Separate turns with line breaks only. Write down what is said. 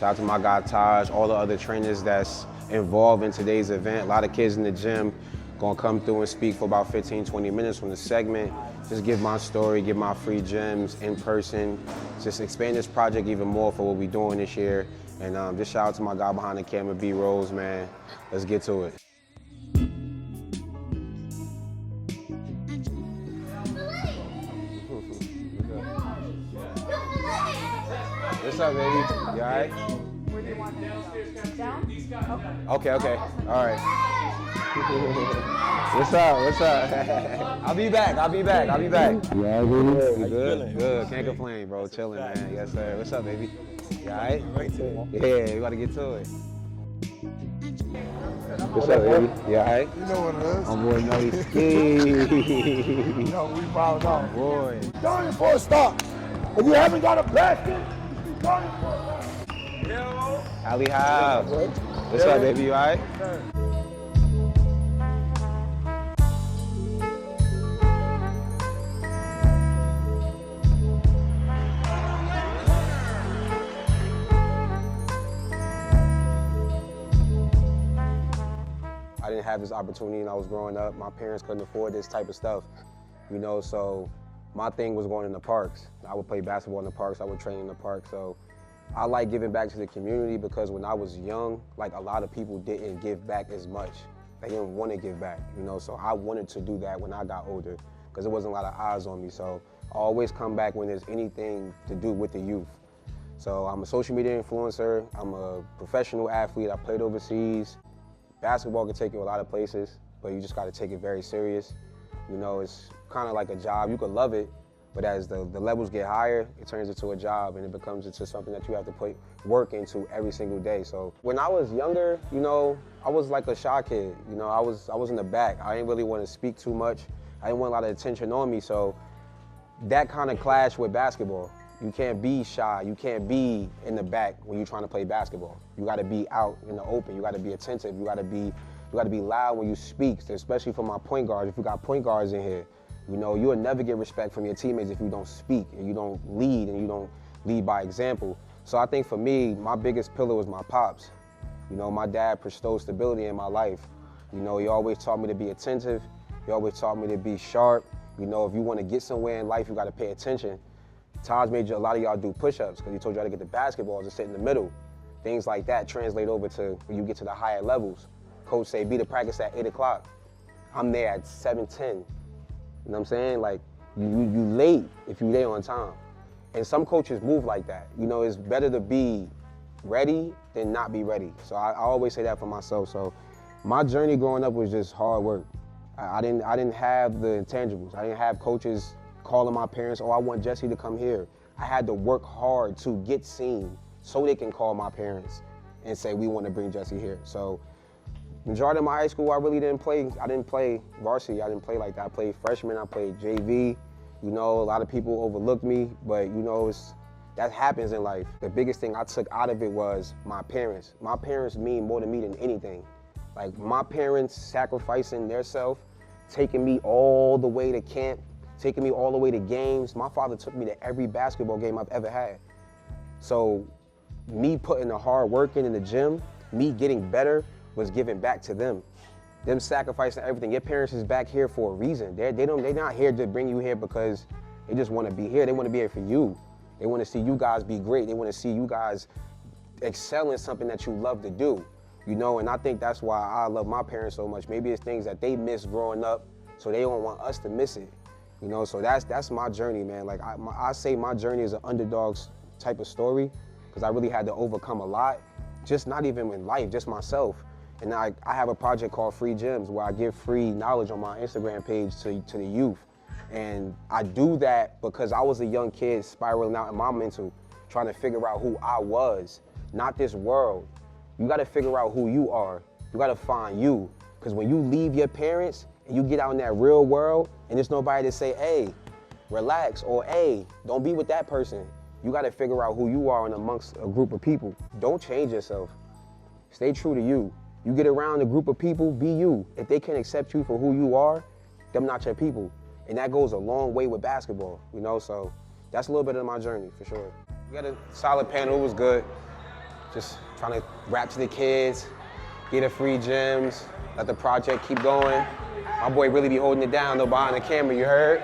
Shout out to my guy Taj, all the other trainers that's involved in today's event. A lot of kids in the gym gonna come through and speak for about 15, 20 minutes from the segment. Just give my story, give my free gyms in person. Just expand this project even more for what we're doing this year. And just shout out to my guy behind the camera, B Rose, man. Let's get to it. What's up, baby? You all right?
Where do you want him to go? Down?
Okay, all right. What's up? I'll be back.
Yeah, really?
Good. Can't complain, bro. Chilling, man. Yes, sir. What's up, baby? You all right? Yeah, we gotta get to it. What's up, baby? You all right?
You know what it is.
I'm boy Nelly Ski.
You know, we found out.
Boy.
Going for a stop. If you haven't got a basket, you going for a stop.
Ali Hobbs. What's up, baby? You all right? I didn't have this opportunity when I was growing up. My parents couldn't afford this type of stuff, you know, so my thing was going in the parks. I would play basketball in the parks, I would train in the park, so I like giving back to the community because when I was young, like a lot of people didn't give back as much. They didn't want to give back, you know, so I wanted to do that when I got older because there wasn't a lot of eyes on me, so I always come back when there's anything to do with the youth. So I'm a social media influencer, I'm a professional athlete, I played overseas. Basketball can take you a lot of places, but you just got to take it very serious. You know, it's kind of like a job. You could love it, but as the levels get higher, it turns into a job and it becomes into something that you have to put work into every single day. So when I was younger, you know, I was like a shy kid. You know, I was in the back. I didn't really want to speak too much. I didn't want a lot of attention on me, so that kind of clashed with basketball. You can't be shy. You can't be in the back when you're trying to play basketball. You got to be out in the open. You got to be attentive. You got to be loud when you speak, especially for my point guards. If you got point guards in here, you know, you'll never get respect from your teammates if you don't speak and you don't lead and you don't lead by example. So I think for me, my biggest pillar was my pops. You know, my dad bestowed stability in my life. You know, he always taught me to be attentive. He always taught me to be sharp. You know, if you want to get somewhere in life, you got to pay attention. Taj made a lot of y'all do push-ups because he told y'all to get the basketballs and sit in the middle. Things like that translate over to when you get to the higher levels. Coach say, be to practice at 8 o'clock. I'm there at 7:10. You know what I'm saying? Like, you late if you there on time. And some coaches move like that. You know, it's better to be ready than not be ready. So I always say that for myself. So my journey growing up was just hard work. I didn't have the intangibles. I didn't have coaches calling my parents, oh, I want Jesse to come here. I had to work hard to get seen so they can call my parents and say, we want to bring Jesse here. So majority of my high school, I didn't play varsity. I didn't play like that. I played freshman, I played JV. You know, a lot of people overlooked me, but you know, that happens in life. The biggest thing I took out of it was my parents. My parents mean more to me than anything. Like my parents sacrificing their self, taking me all the way to camp, taking me all the way to games. My father took me to every basketball game I've ever had. So me putting the hard work in the gym, me getting better was giving back to them. Them sacrificing everything. Your parents is back here for a reason. They're not here to bring you here because they just want to be here. They want to be here for you. They want to see you guys be great. They want to see you guys excel in something that you love to do. You know, and I think that's why I love my parents so much. Maybe it's things that they missed growing up, so they don't want us to miss it. You know, so that's my journey, man. Like I say my journey is an underdog's type of story because I really had to overcome a lot, just not even in life, just myself. And I have a project called Free Gyms where I give free knowledge on my Instagram page to the youth. And I do that because I was a young kid spiraling out in my mental, trying to figure out who I was, not this world. You gotta figure out who you are. You gotta find you. Because when you leave your parents and you get out in that real world and there's nobody to say, hey, relax, or hey, don't be with that person. You gotta figure out who you are in amongst a group of people. Don't change yourself. Stay true to you. You get around a group of people, be you. If they can't accept you for who you are, them not your people. And that goes a long way with basketball, you know? So that's a little bit of my journey, for sure. We got a solid panel, it was good. Just trying to rap to the kids, get a free gyms, let the project keep going. My boy really be holding it down though behind the camera, you heard?